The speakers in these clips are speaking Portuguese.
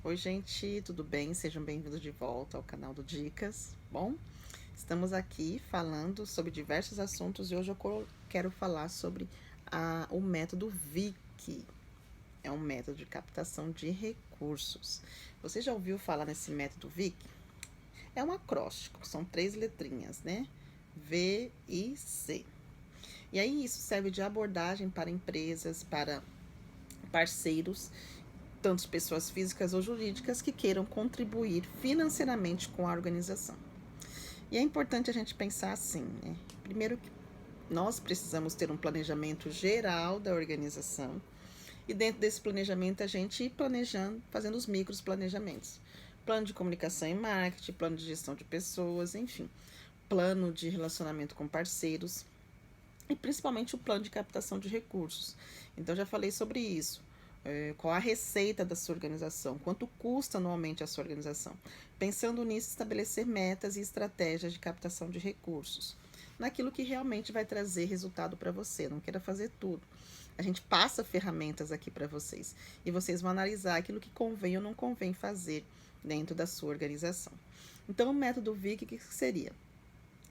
Oi, gente, tudo bem? Sejam bem-vindos de volta ao canal do Dicas. Bom, estamos aqui falando sobre diversos assuntos e hoje eu quero falar sobre o método VIC. É um método de captação de recursos. Você já ouviu falar nesse método VIC? É um acróstico, são 3 letrinhas, né? V e C. E aí isso serve de abordagem para empresas, para parceiros, tanto pessoas físicas ou jurídicas que queiram contribuir financeiramente com a organização. E é importante a gente pensar assim, né? Primeiro que nós precisamos ter um planejamento geral da organização e dentro desse planejamento a gente ir planejando, fazendo os micros planejamentos. Plano de comunicação e marketing, plano de gestão de pessoas, enfim, plano de relacionamento com parceiros e principalmente o plano de captação de recursos. Então já falei sobre isso. Qual a receita da sua organização, quanto custa anualmente a sua organização. Pensando nisso, estabelecer metas e estratégias de captação de recursos, naquilo que realmente vai trazer resultado para você. Não queira fazer tudo. A gente passa ferramentas aqui para vocês e vocês vão analisar aquilo que convém ou não convém fazer dentro da sua organização. Então, o método VIC, o que seria?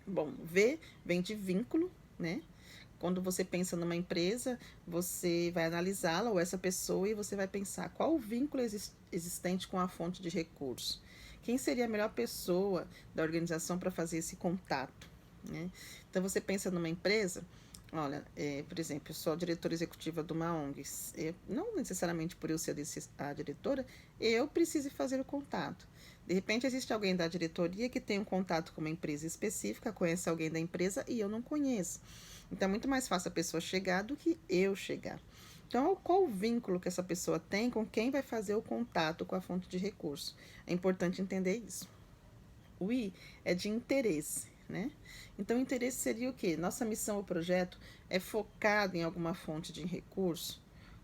Bom, V vem de vínculo, né? Quando você pensa numa empresa, você vai analisá-la ou essa pessoa e você vai pensar qual o vínculo existente com a fonte de recurso. Quem seria a melhor pessoa da organização para fazer esse contato, né? Então, você pensa numa empresa, olha, por exemplo, eu sou a diretora executiva de uma ONG. Não necessariamente por eu ser a diretora, eu preciso fazer o contato. De repente, existe alguém da diretoria que tem um contato com uma empresa específica, conhece alguém da empresa e eu não conheço. Então, é muito mais fácil a pessoa chegar do que eu chegar. Então, qual o vínculo que essa pessoa tem com quem vai fazer o contato com a fonte de recurso? É importante entender isso. O I é de interesse, né? Então, interesse seria o quê? Nossa missão ou projeto é focado em alguma fonte de recurso?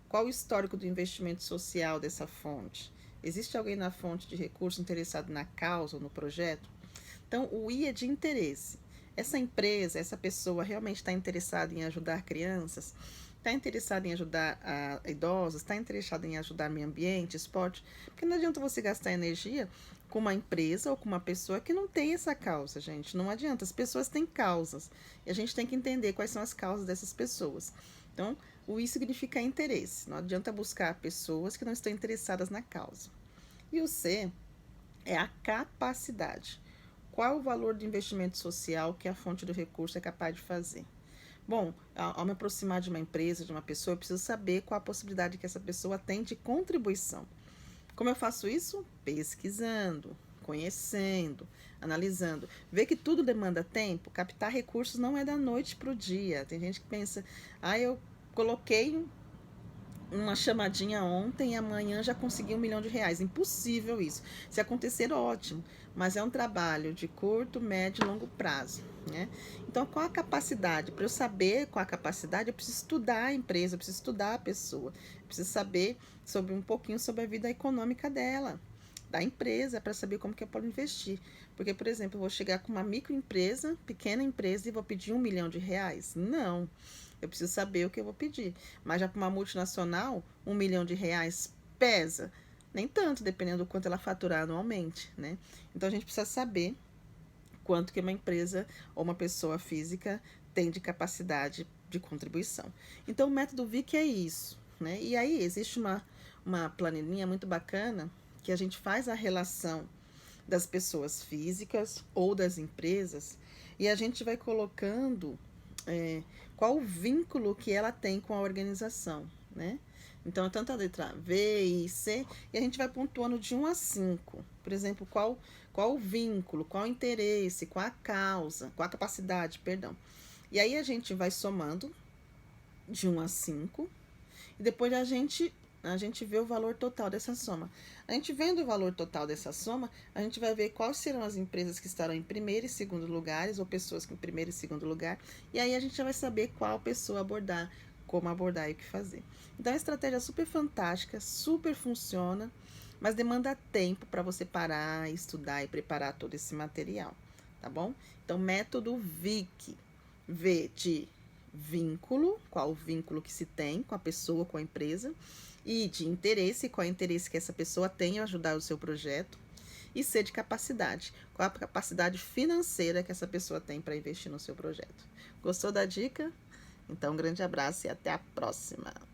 Qual o histórico do investimento social dessa fonte? Existe alguém na fonte de recurso interessado na causa ou no projeto? Então, o I é de interesse. Essa empresa, essa pessoa realmente está interessada em ajudar crianças? Está interessada em ajudar idosos? Está interessada em ajudar meio ambiente, esporte? Porque não adianta você gastar energia com uma empresa ou com uma pessoa que não tem essa causa, gente. Não adianta. As pessoas têm causas. E a gente tem que entender quais são as causas dessas pessoas. Então, o I significa interesse. Não adianta buscar pessoas que não estão interessadas na causa. E o C é a capacidade. Qual o valor do investimento social que a fonte do recurso é capaz de fazer? Bom, ao me aproximar de uma empresa, de uma pessoa, eu preciso saber qual a possibilidade que essa pessoa tem de contribuição. Como eu faço isso? Pesquisando, conhecendo, analisando. Ver que tudo demanda tempo. Captar recursos não é da noite para o dia. Tem gente que pensa, eu coloquei uma chamadinha ontem e amanhã já consegui R$ 1 milhão. Impossível isso. Se acontecer, ótimo. Mas é um trabalho de curto, médio e longo prazo, né? Então, qual a capacidade? Para eu saber qual a capacidade, eu preciso estudar a empresa, eu preciso estudar a pessoa. Eu preciso saber um pouquinho sobre a vida econômica dela, da empresa, para saber como que eu posso investir. Porque, por exemplo, eu vou chegar com uma microempresa, pequena empresa, e vou pedir R$ 1 milhão? Não. Eu preciso saber o que eu vou pedir. Mas já para uma multinacional, R$ 1 milhão pesa? Nem tanto, dependendo do quanto ela faturar anualmente, né? Então, a gente precisa saber quanto que uma empresa ou uma pessoa física tem de capacidade de contribuição. Então, o método VIC é isso, né? E aí, existe uma planilhinha muito bacana que a gente faz a relação das pessoas físicas ou das empresas e a gente vai colocando qual o vínculo que ela tem com a organização, né? Então, tanto a letra V e C, e a gente vai pontuando de 1 a 5. Por exemplo, qual o vínculo, qual o interesse, qual a causa, qual a capacidade, perdão. E aí a gente vai somando de 1 a 5, e depois a gente vê o valor total dessa soma. A gente vendo o valor total dessa soma, a gente vai ver quais serão as empresas que estarão em primeiro e segundo lugares, ou pessoas em primeiro e segundo lugar, e aí a gente já vai saber qual pessoa abordar, como abordar e o que fazer. Então, é uma estratégia super fantástica, super funciona, mas demanda tempo para você parar, estudar e preparar todo esse material, tá bom? Então, método VIC, V de vínculo, qual o vínculo que se tem com a pessoa, com a empresa, I, de interesse, qual é o interesse que essa pessoa tem em ajudar o seu projeto. E C, de capacidade, qual a capacidade financeira que essa pessoa tem para investir no seu projeto. Gostou da dica? Então, um grande abraço e até a próxima!